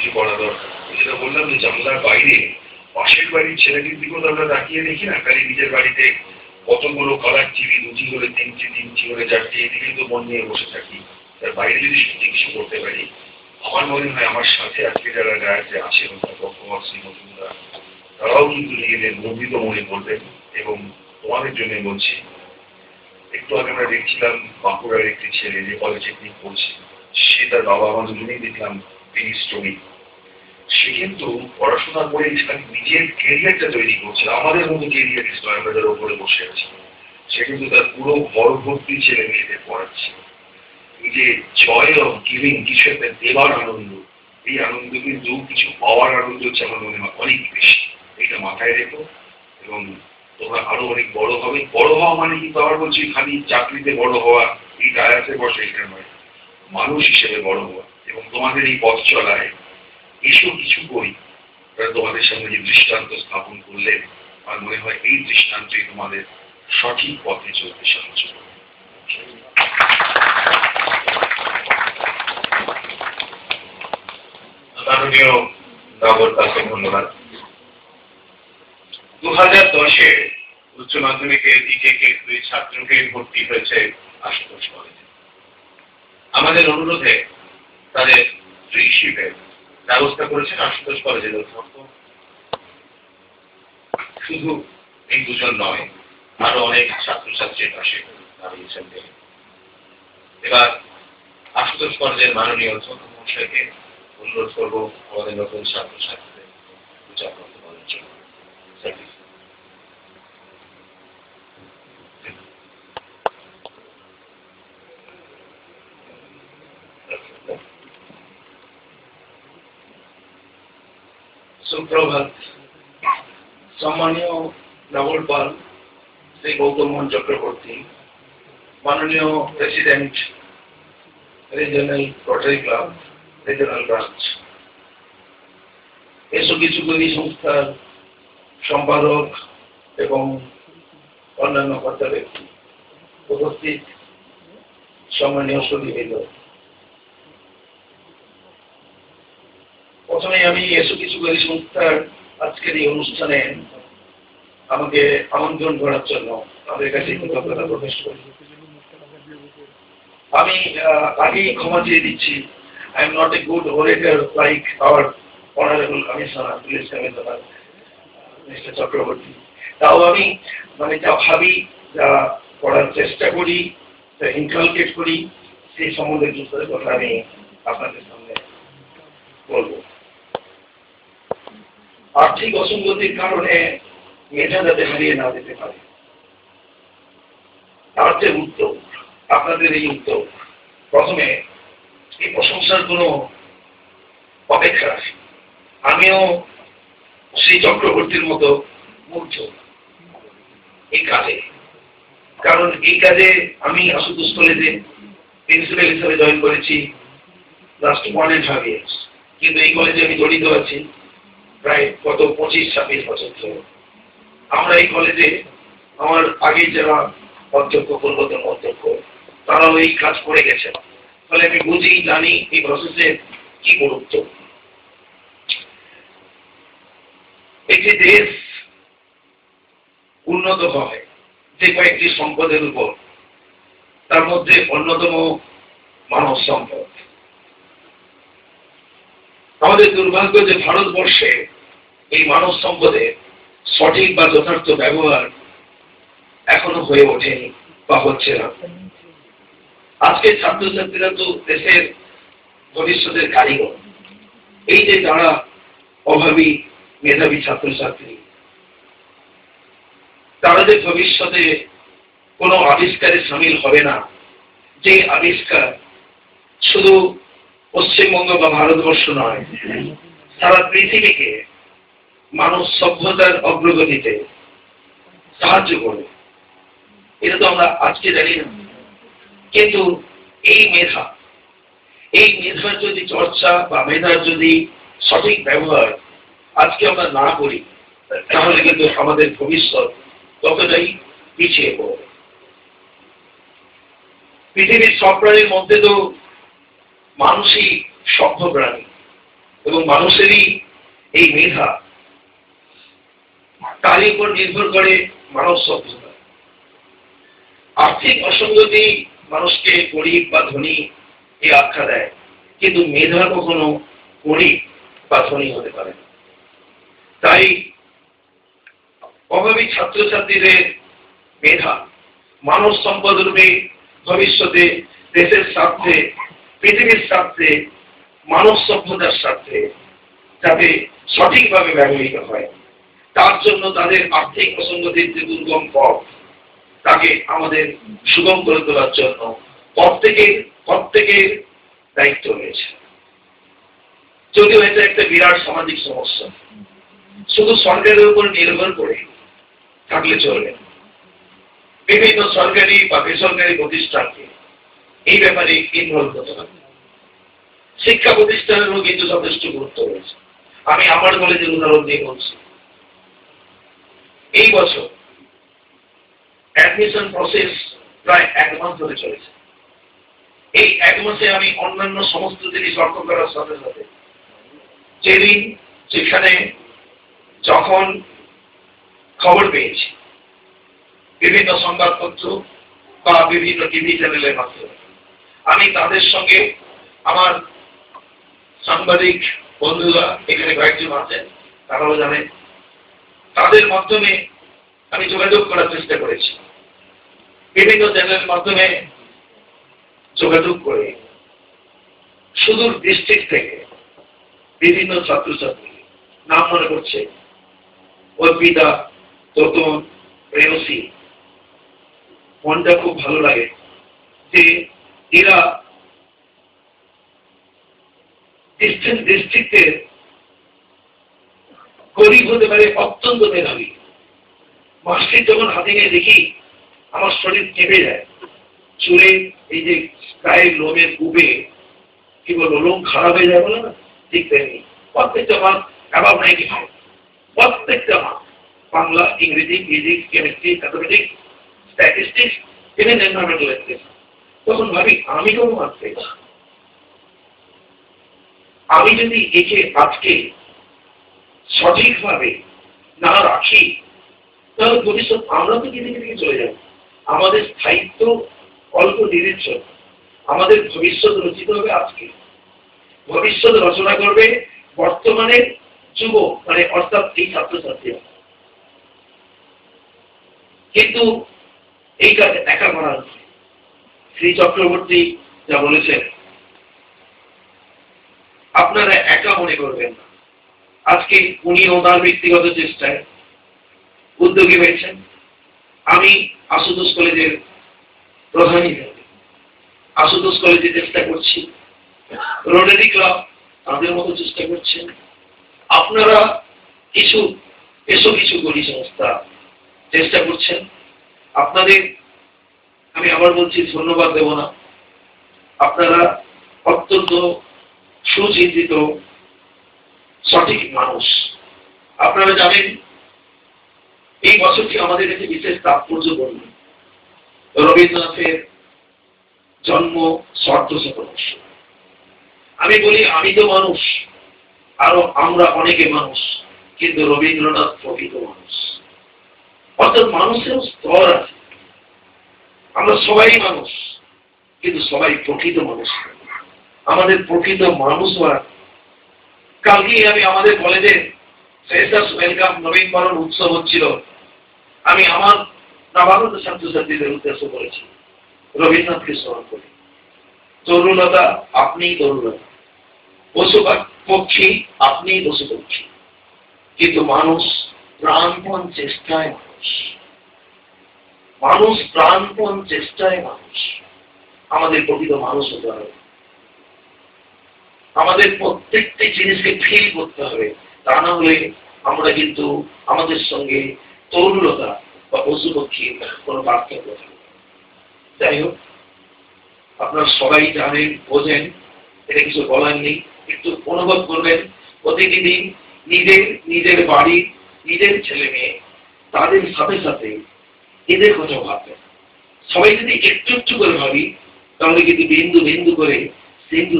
কি করা দরকার। যেটা বললাম যে জানলার বাইরে পাশের বাড়ির ছেলেটির দিকেও তো আমরা তাকিয়ে দেখি না, খালি নিজের বাড়িতে কতগুলো কালার টিভি, 2টি হলে 3টি, 3টি হলে 4টি, এদিকেই তো মন নিয়ে বসে থাকি। তার বাইরে যদি সত্যি কিছু করতে পারি, আমার মনে হয় আমার সাথে আজকে যারা গায়ে আছেন অধ্যাপক শ্রীমতুরা, তারাও কিন্তু নিজেদের গর্বিত মনে করবেন। এবং তোমাদের জন্য বলছি, একটু আগে আমরা দেখছিলাম বাঁকুড়ার একটি ছেলে যে পলিটেকনিক পড়ছে, সে তার বাবা মা দুজনেই দেখলাম তিনি শ্রমিক। সে কিন্তু পড়াশোনা করে নিজের কেরিয়ারটা তৈরি করছে, আমাদের মতো কেরিয়ারিস্ট নয় আমরা যারা উপরে বসে আছি। সে কিন্তু তার পুরো ঘর ভর্তি ছেলে মেয়েদের পড়াচ্ছে। এই যে জয় অফ গিভিং, কিছু একটা দেওয়ার আনন্দ, এই আনন্দ কিন্তু কিছু পাওয়ার আনন্দ হচ্ছে আমার মনে হয় অনেক বেশি। এটা মাথায় রেখো এবং তোমরা আরো অনেক বড় হবে। বড় হওয়া মানে কিন্তু আবার বলছি খালি চাকরিতে বড় হওয়া, এই ডায়াসে বসে, এটা নয়, মানুষ হিসেবে বড় হওয়া। এবং তোমাদের এই পথ চলায় এসব কিছু করি, তারা তোমাদের সামনে যে দৃষ্টান্ত স্থাপন করলেন, আমার মনে হয় এই দৃষ্টান্তই তোমাদের সঠিক পথে চলতে সাহায্য করবে। মাননীয় নগর তাকে ধন্যবাদ। 2010-এ উচ্চ মাধ্যমিকের ইকেকে 2 ছাত্রকে ভর্তি হয়েছে আশুতোষ কলেজে। আমাদের অনুরোধে তাদের ফ্রিশিপের ব্যবস্থা করেছেন আশুতোষ কলেজের অধ্যক্ষ। শুধু এই দুজন নয়, আরো অনেক ছাত্রছাত্রীর পাশে দাঁড়িয়েছেন। এবার আশুতোষ কলেজের মাননীয় অধ্যক্ষ মহাশয়কে অনুরোধ করব আমাদের নতুন ছাত্রছাত্রীদের উদযাপন করার জন্য। সুপ্রভাত। সম্মানীয় নগরপাল শ্রী গৌতম চক্রবর্তী, মাননীয় president regional rotary club regional branch, এসো কিছু করি সংস্থার সম্পাদক এবং অন্যান্য কর্তা ব্যক্তি, উপস্থিত সম্মানীয় সুধীবৃন্দ, প্রথমে আমি এসো কিছু করি সংস্থার আজকের এই অনুষ্ঠানে আমাকে আমন্ত্রণ করার জন্য তাদের কাছে কৃতজ্ঞতা প্রকাশ করি। আমি আগেই ক্ষমা চেয়ে দিচ্ছি, I am not a good orator like our honourable commissioner, police commissioner mister Chakraborty. তাও আমি যা ভাবি, যা করার চেষ্টা করি, যা ইনকালকেট করি, সেই সম্বন্ধে কিছু কথা আমি আপনাদের সামনে বলব। আর্থিক অসঙ্গতির কারণে মেধা যাতে হারিয়ে না যেতে পারে, তার যে উদ্যোগ, আপনাদের এই উদ্যোগ, প্রথমে এই প্রশংসার কোনো অপেক্ষা রাখি। আমিও শ্রী চক্রবর্তীর মতো মুগ্ধ এই কাজে, কারণ এই কাজে আমি আশুতোষ কলেজে প্রিন্সিপাল হিসাবে জয়েন করেছি লাস্ট 1.5 years, কিন্তু এই কলেজে আমি জড়িত আছি প্রায় গত 25-26 বছর ধরে। আমরা এই কলেজে, আমার আগে যারা অধ্যক্ষ, পূর্বতন অধ্যক্ষ, তারাও এই কাজ করে গেছেন, ফলে আমি বুঝি, জানি এই প্রসেসের কি গুরুত্ব। একটি দেশ উন্নত হয় যে কয়েকটি সম্পদের উপর, তার মধ্যে অন্যতম মানব সম্পদ। আমাদের দুর্ভাগ্য যে ভারতবর্ষে এই মানব সম্পদের সঠিক বা যথার্থ ব্যবহার এখনো হয়ে ওঠেনি বা হচ্ছে না। আজকে ছাত্রছাত্রীরা তো দেশের ভবিষ্যতের কারিগর। এই যে যারা অভাবী মেধাবী ছাত্রছাত্রী, তারা যে ভবিষ্যতে কোনো আবিষ্কারে সামিল হবে না, যে আবিষ্কার শুধু পশ্চিমবঙ্গ বা ভারতবর্ষ নয়, সারা পৃথিবীকে মানব সভ্যতার অগ্রগতিতে সাহায্য করবে, এটা তো আমরা আজকে জানি না। কিন্তু এই মেধার যদি চর্চা বা মেধার যদি সঠিক ব্যবহার আজকে আমরা না করি, তাহলে কিন্তু আমাদের ভবিষ্যৎ ততটাই পিছিয়ে পড়বে। পৃথিবীর সব প্রাণীর মধ্যে তো মানুষই সভ্য প্রাণী, এবং মানুষেরই এই মেধা, তারই উপর নির্ভর করে মানব সভ্যতা। আর্থিক অসঙ্গতি মানুষকে গরিব বা ধনী এ আখ্যা দেয়, কিন্তু মেধা কখনো গরিব বা ধনী হতে পারে না। তাই অভাবী ছাত্রছাত্রীদের মেধা মানব সম্পদ রূপে ভবিষ্যতে দেশের স্বার্থে, পৃথিবীর স্বার্থে, মানব সভ্যতার স্বার্থে যাতে সঠিকভাবে ব্যবহৃত হয়, তার জন্য তাদের আর্থিক অসঙ্গতির যে দুর্গম পথ, তাকে আমাদের সুগম করে তোলার জন্য প্রত্যেকের দায়িত্ব রয়েছে। যদিও এটা একটা বিরাট সামাজিক সমস্যা, শুধু সরকারের উপর নির্ভর করে থাকলে চলবে না। বিভিন্ন সরকারি বা বেসরকারি প্রতিষ্ঠানকে এই ব্যাপারে ইনভলভ হতে হবে। শিক্ষা প্রতিষ্ঠানেরও কিন্তু যথেষ্ট গুরুত্ব রয়েছে। আমি আমার কলেজের উদাহরণ দিয়ে বলছি, এই বছর অ্যাডমিশন প্রসেস প্রায় 1 মাস ধরে চলেছে। এই 1 মাসে আমি অন্যান্য সমস্ত জিনিস লক্ষ্য করার সাথে সাথে যেদিন যেখানে যখন খবর পেয়েছি বিভিন্ন সংবাদপত্র বা বিভিন্ন টিভি চ্যানেলের মাধ্যমে, আমি তাদের সঙ্গে, আমার সাংবাদিক বন্ধুরা এখানে কয়েকজন আছেন, তারাও জানেন, তাদের মাধ্যমে আমি যোগাযোগ করার চেষ্টা করেছি। বিভিন্ন চ্যানেলের মাধ্যমে যোগাযোগ করে সুদূর ডিস্ট্রিক্ট থেকে বিভিন্ন ছাত্রছাত্রী, নাম মনে করছে অর্পিতা, তোতন, প্রেয়সী, মনটা খুব ভালো লাগে যে এরা ডিস্ট্রিক্টের গরিব হতে পারে, অত্যন্ত মেধাবী। মাসটি যখন হাতে নিয়ে দেখি আমার শরীর কেঁপে যায়। চুলে এই যে গায়ের লোমের উবে কি বলবো, লোম খারাপ হয়ে যায় বলে না, ঠিক তেমনি প্রত্যেকটা মাস অ্যাবাভ 95, প্রত্যেকটা মাস বাংলা, ইংরেজি, physics, chemistry, mathematics, statistics, even environmental education. তখন ভাবি আমি কেউ মারতে, আমি যদি একে আজকে সঠিকভাবে না রাখি, তাহলে ভবিষ্যৎ আমরা তো ধীরে ধীরে চলে যাব। আমাদের স্থায়িত্ব অল্প দিনের জন্য। আমাদের ভবিষ্যৎ রচিত হবে আজকে, ভবিষ্যৎ রচনা করবে বর্তমানের যুবক, মানে অর্থাৎ এই ছাত্রছাত্রীরা। কিন্তু এই কাজ একা করা হচ্ছে। শ্রী চক্রবর্তী যা বলেছেন, আপনারা একা মনে করবেন না। আজকে উনিও তার ব্যক্তিগত চেষ্টায় উদ্যোগী হয়েছেন। আমি আশুতোষ কলেজের প্রধান হিসেবে আশুতোষ কলেজে চেষ্টা করছি, রোটারি ক্লাব তাদের মতো চেষ্টা করছেন। আপনারা কিছু করি সংস্থা চেষ্টা করছেন। আপনাদের আমি আবার বলছি, ধন্যবাদ দেব না। আপনারা অত্যন্ত সুচিন্তিত সঠিক মানুষ। আপনারা জানেন এই বছরটি আমাদের কাছে বিশেষ তাৎপর্যপূর্ণ। রবীন্দ্রনাথের জন্ম ১৪০০ আমি বলি, আমি তো মানুষ, আরো আমরা অনেকে মানুষ, কিন্তু রবীন্দ্রনাথ প্রকৃত মানুষ। অর্থাৎ মানুষের স্তর আছে। আমরা সবাই মানুষ, কিন্তু সবাই প্রকৃত মানুষ। আমাদের প্রকৃত মানুষ হওয়ার, কালকেই আমি আমাদের কলেজে ফ্রেশার্স ওয়েলকাম নবীনবরণ উৎসব হচ্ছিল। আমি আমার নবাগত ছাত্রছাত্রীদের উদ্দেশ্য করেছি রবীন্দ্রনাথকে স্মরণ করি। তরুলতা আপনিই তরুলতা, পশু পক্ষী আপনিই পশু পক্ষী, কিন্তু মানুষ প্রাণপণ চেষ্টায় মানুষ। মানুষ প্রাণপণ চেষ্টায় মানুষ। আমাদের প্রকৃত মানুষ হতে হবে। আমাদের প্রত্যেকটি জিনিসকে ফিল করতে হবে। তা না হলে আমরা কিন্তু আমাদের সঙ্গে তরুলতা বা পশু পক্ষীর কোনো পার্থক্য থাকবে। যাই হোক, আপনারা সবাই জানেন, বোঝেন, এটা কিছু বলার নেই। একটু অনুভব করবেন, প্রতিটি দিন নিজের বাড়ি, নিজের ছেলে মেয়ে, তাদের সাথে সাথে এদের কথা ভাববেন। সবাই যদি একটু একটু করে ভাবি, তাহলে কিন্তু বিন্দু বিন্দু করে সিন্ধু